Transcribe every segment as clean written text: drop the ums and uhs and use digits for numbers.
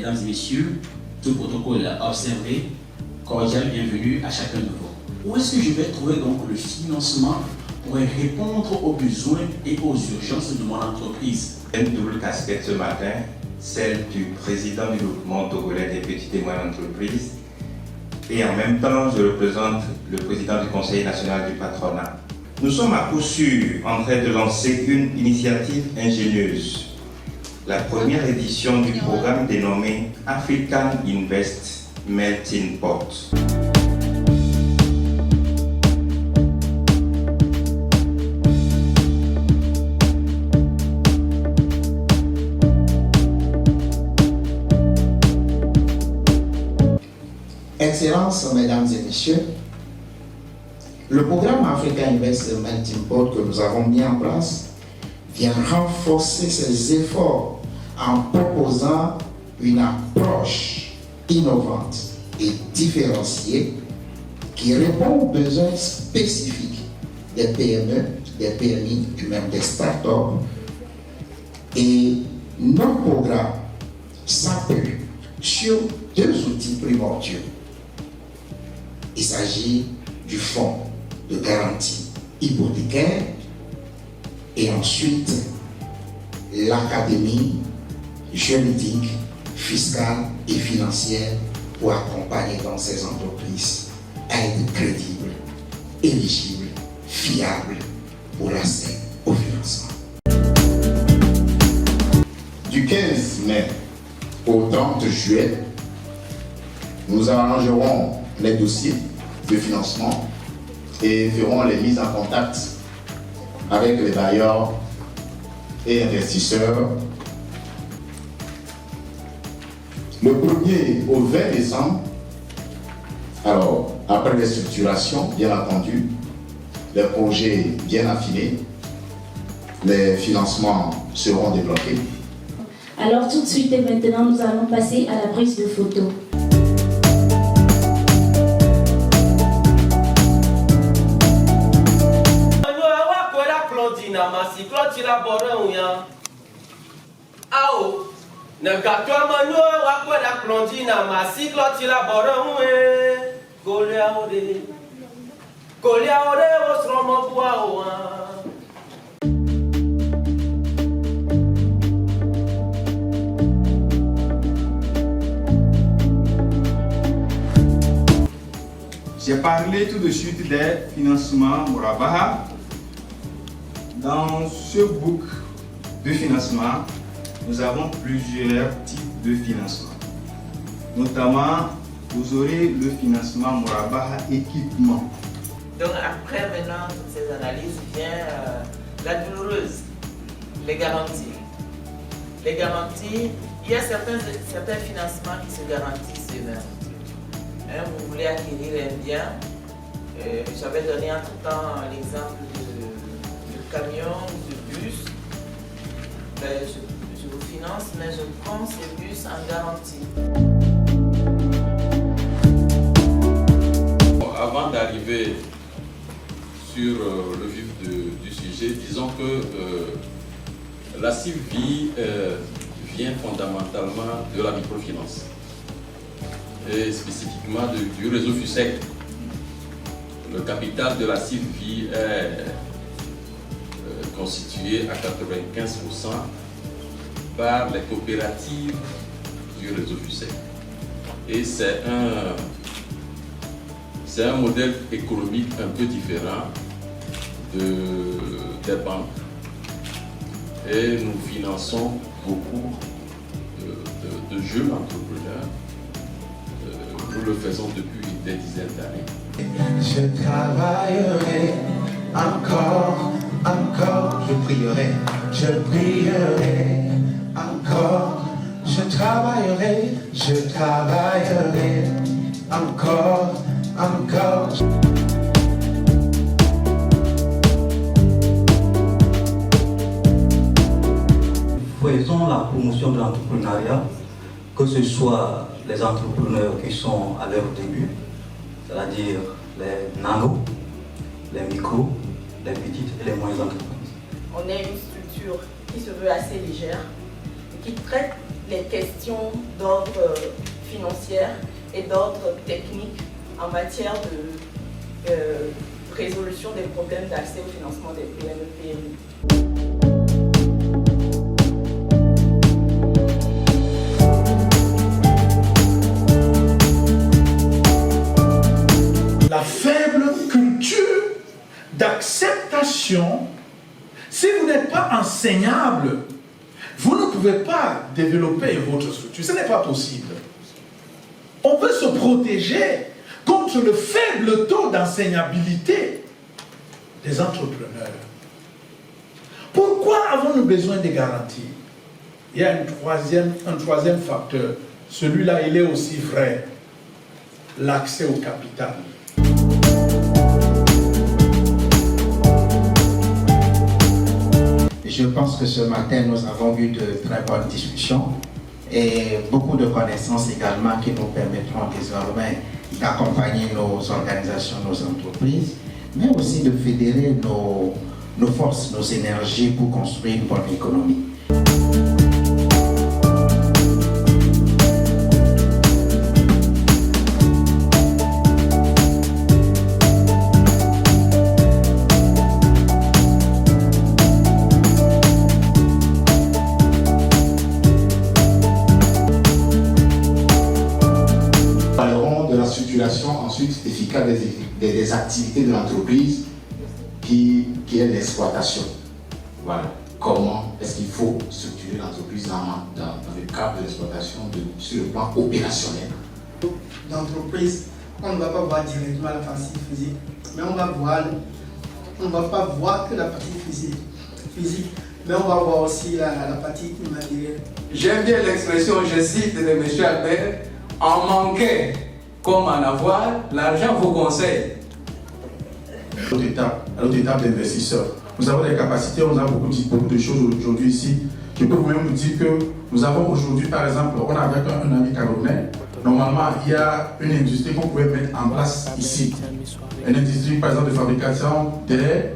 Mesdames et messieurs, tout protocole observé, cordial bienvenue à chacun de vous. Où est-ce que je vais trouver donc le financement pour répondre aux besoins et aux urgences de mon entreprise? Une double casquette ce matin, celle du président du groupement togolais des petites et moyennes entreprises, et en même temps je représente le président du Conseil national du patronat. Nous sommes à coup sûr en train de lancer une initiative ingénieuse, la première édition du programme dénommé African Invest Melting Pot. Excellences, mesdames et messieurs, le programme Africa Invest Melting Pot que nous avons mis en place vient renforcer ces efforts en proposant une approche innovante et différenciée qui répond aux besoins spécifiques des PME, des PMI et même des startups. Et notre programme s'appuie sur deux outils primordiaux. Il s'agit du fonds de garantie hypothécaire et ensuite l'académie juridique, fiscale et financière pour accompagner dans ces entreprises à être crédibles, éligibles, fiables pour l'accès au financement. Du 15 mai au 30 juillet, nous arrangerons les dossiers de financement et feront les mises en contact avec les bailleurs et investisseurs. Le 1er au 20 décembre, alors après les structurations, bien entendu, les projets bien affinés, les financements seront débloqués. Alors tout de suite et maintenant, nous allons passer à la prise de photos. J'ai parlé tout de suite des financements Murabaha. Dans ce book de financement, nous avons plusieurs types de financement. Notamment, vous aurez le financement Murabaha équipement. Donc après maintenant toutes ces analyses vient la douloureuse, les garanties. Les garanties, il y a certains financements qui se garantissent eux-mêmes. Vous voulez acquérir un bien, j'avais donné en tout temps l'exemple de camion ou de bus. Je vous finance, mais je prends ces bus en garantie. Avant d'arriver sur le vif du sujet, disons que la CIVI vient fondamentalement de la microfinance et spécifiquement du réseau FUSEC. Le capital de la CIVI est constitué à 95% par les coopératives du réseau FUSEC. Et c'est un modèle économique un peu différent des banques. Et nous finançons beaucoup de jeunes entrepreneurs. Nous le faisons depuis des dizaines d'années. Je travaillerai encore, je prierai encore, je travaillerai encore. Faisons la promotion de l'entrepreneuriat, que ce soit les entrepreneurs qui sont à leur début, c'est-à-dire les nanos, les micros, les petites et les moyennes entreprises. On est une structure qui se veut assez légère et qui traite les questions d'ordre financier et d'ordre technique en matière de résolution des problèmes d'accès au financement des PME-PMI. La faible culture d'acceptation, si vous n'êtes pas enseignable, vous ne pouvez pas développer votre structure. Ce n'est pas possible. On veut se protéger contre le faible taux d'enseignabilité des entrepreneurs. Pourquoi avons-nous besoin de garanties? Il y a un troisième facteur. Celui-là, il est aussi vrai. L'accès au capital. Je pense que ce matin, nous avons eu de très bonnes discussions et beaucoup de connaissances également qui nous permettront désormais d'accompagner nos organisations, nos entreprises, mais aussi de fédérer nos forces, nos énergies pour construire une bonne économie. Ensuite efficace des activités de l'entreprise qui est l'exploitation. Voilà. Comment est-ce qu'il faut structurer l'entreprise dans le cadre de l'exploitation sur le plan opérationnel. L'entreprise, on ne va pas voir directement la partie physique, mais on ne va pas voir que la partie physique, mais on va voir aussi la partie immatérielle. J'aime bien l'expression, je cite de M. Albert, en manquer comme en avoir, l'argent vous conseille. À l'autre étape d'investisseur. Nous avons des capacités, on a beaucoup de choses aujourd'hui ici. Je peux même vous dire que nous avons aujourd'hui, par exemple, on a avec un ami camerounais, normalement il y a une industrie qu'on pouvait mettre en place ici. Une industrie, par exemple, de fabrication des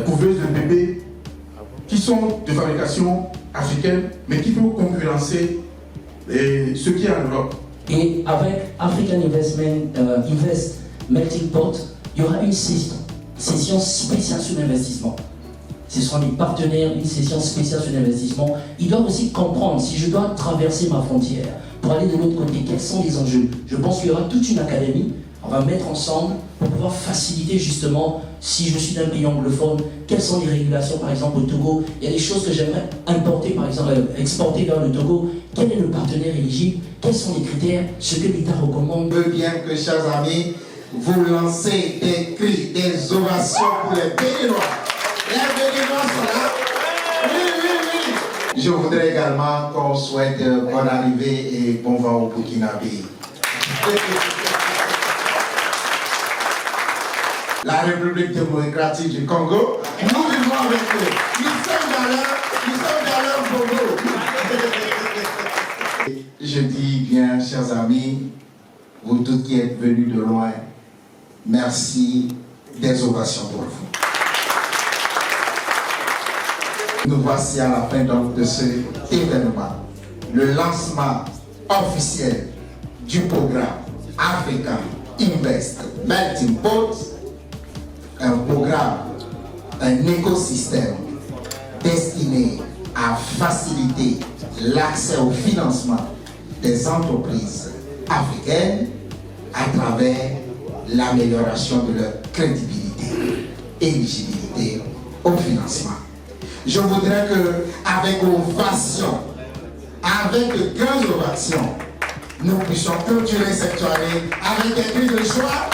couveuses de bébés qui sont de fabrication africaine, mais qui peuvent concurrencer ce qui est en Europe. Et avec African Invest Melting Pot, il y aura une session spéciale sur l'investissement. Ce seront des partenaires, une session spéciale sur l'investissement. Ils doivent aussi comprendre si je dois traverser ma frontière pour aller de l'autre côté, quels sont les enjeux. Je pense qu'il y aura toute une académie, on va mettre ensemble pour pouvoir faciliter justement, si je suis d'un pays anglophone, quelles sont les régulations par exemple au Togo. Il y a des choses que j'aimerais importer par exemple, exporter vers le Togo. Quel est le partenaire éligible? Quels sont les critères? Ce que l'État recommande. Je veux bien que, chers amis, vous lancez des cris, des ovations pour les Béninois. Les Béninois sont là. Oui. Je voudrais également qu'on souhaite bonne arrivée et bon vent au Burkinabé. La République démocratique du Congo, nous vivons avec eux. Nous sommes dans leur Congo. Je dis bien, chers amis, vous tous qui êtes venus de loin, merci, des ovations pour vous. Nous voici à la fin donc de cet événement, le lancement officiel du programme African Invest Melting Pot, un programme, un écosystème destiné à faciliter l'accès au financement des entreprises africaines à travers l'amélioration de leur crédibilité et éligibilité au financement. Je voudrais qu'avec ovation, avec de grandes ovations, nous puissions clôturer cette soirée avec des cris de joie.